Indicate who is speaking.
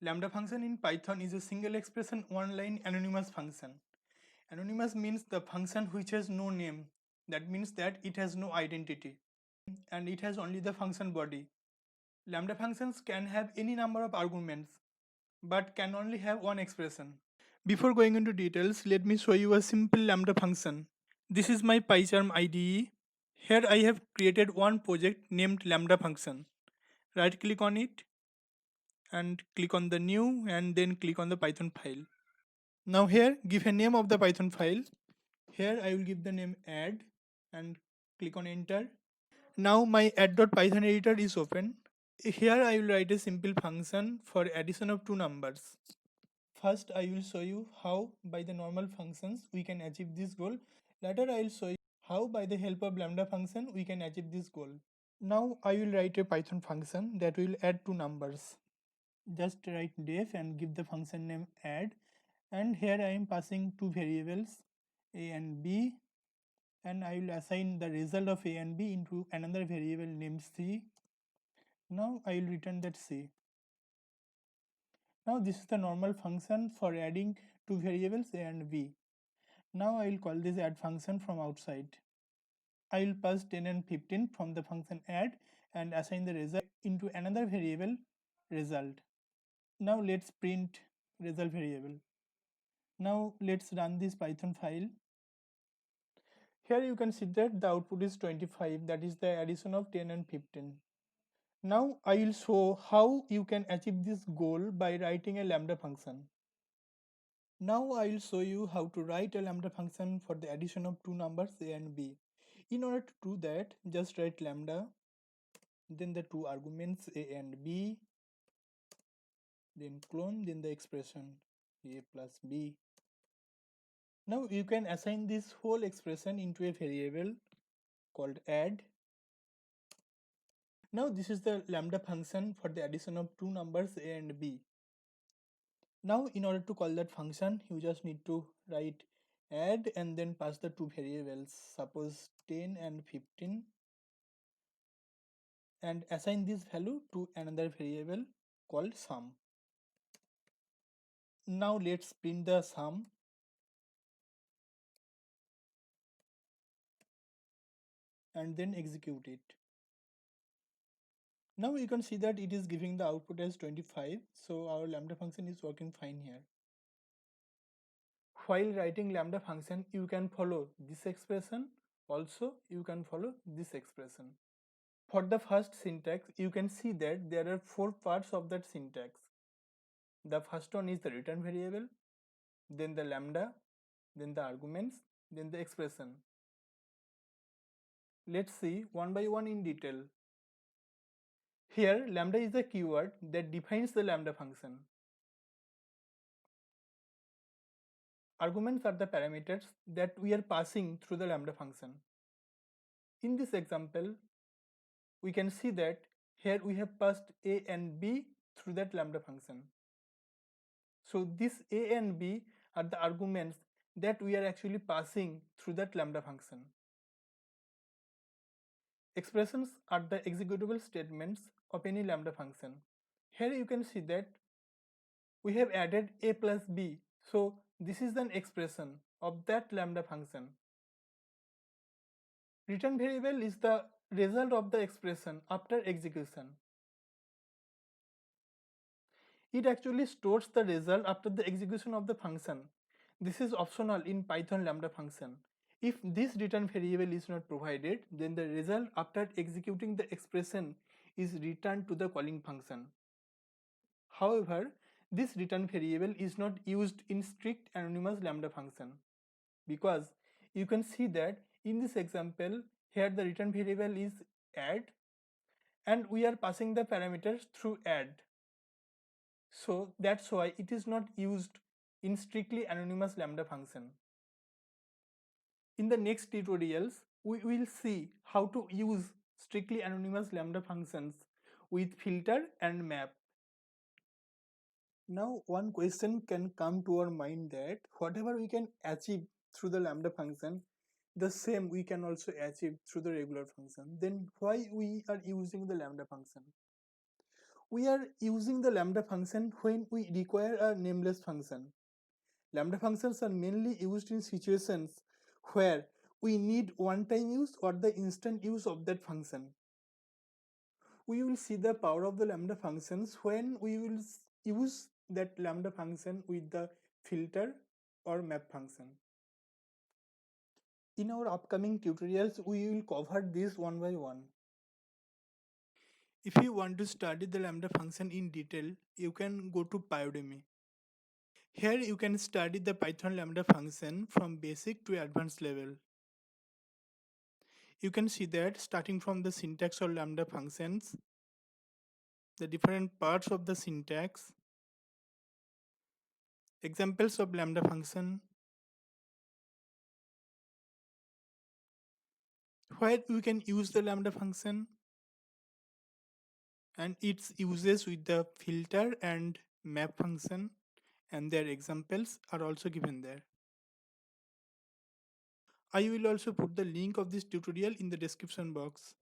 Speaker 1: Lambda function in Python is a single expression one-line anonymous function. Anonymous means the function which has no name. That means that it has no identity and it has only the function body. Lambda functions can have any number of arguments but can only have one expression. Before going into details, let me show you a simple lambda function. This is my PyCharm IDE. Here I have created one project named lambda function. Right click on it and click on the new and then click on the Python file. Now here give a name of the Python file. Here I will give the name add and click on enter. Now my add.python editor is open. Here I will write a simple function for addition of two numbers. First I will show you how by the normal functions we can achieve this goal. Later I will show you how by the help of lambda function we can achieve this goal. Now I will write a Python function that will add two numbers. Just write def and give the function name add, and here I am passing two variables a and b, and I will assign the result of a and b into another variable named c. Now I will return that c. Now this is the normal function for adding two variables a and b. Now I will call this add function from outside. I will pass 10 and 15 from the function add and assign the result into another variable result. Now let's print result variable. Now let's run this Python file. Here you can see that the output is 25, that is the addition of 10 and 15. Now I will show how you can achieve this goal by writing a lambda function. Now I will show you how to write a lambda function for the addition of two numbers a and b. In order to do that, just write lambda, then the two arguments a and b, then clone, then the expression a plus b. Now you can assign this whole expression into a variable called add. Now this is the lambda function for the addition of two numbers a and b. Now in order to call that function, you just need to write add and then pass the two variables, suppose 10 and 15, and assign this value to another variable called sum. Now let's print the sum. And then execute it. Now you can see that it is giving the output as 25, so our lambda function is working fine here. While writing lambda function, you can follow this expression, also you can follow this expression. For the first syntax, you can see that there are four parts of that syntax. The first one is the return variable, then the lambda, then the arguments, then the expression. Let's see one by one in detail. Here, lambda is the keyword that defines the lambda function. Arguments are the parameters that we are passing through the lambda function. In this example, we can see that here we have passed a and b through that lambda function. So this a and b are the arguments that we are actually passing through that lambda function. Expressions are the executable statements of any lambda function. Here you can see that we have added a plus b, so this is an expression of that lambda function. Return variable is the result of the expression after execution. It actually stores the result after the execution of the function. This is optional in Python lambda function. If this return variable is not provided, then the result after executing the expression is returned to the calling function. However, this return variable is not used in strict anonymous lambda function, because you can see that in this example here the return variable is add and we are passing the parameters through add. So that's why it is not used in strictly anonymous lambda function. In the next tutorials, we will see how to use strictly anonymous lambda functions with filter and map. Now one question can come to our mind that whatever we can achieve through the lambda function, the same we can also achieve through the regular function. Then why we are using the lambda function? We are using the lambda function when we require a nameless function. Lambda functions are mainly used in situations where we need one-time use or the instant use of that function. We will see the power of the lambda functions when we will use that lambda function with the filter or map function. In our upcoming tutorials, we will cover this one by one. If you want to study the lambda function in detail, you can go to Pyodemy. Here you can study the Python lambda function from basic to advanced level. You can see that starting from the syntax of lambda functions, the different parts of the syntax, examples of lambda function, where we can use the lambda function, and its uses with the filter and map function, and their examples are also given there. I will also put the link of this tutorial in the description box.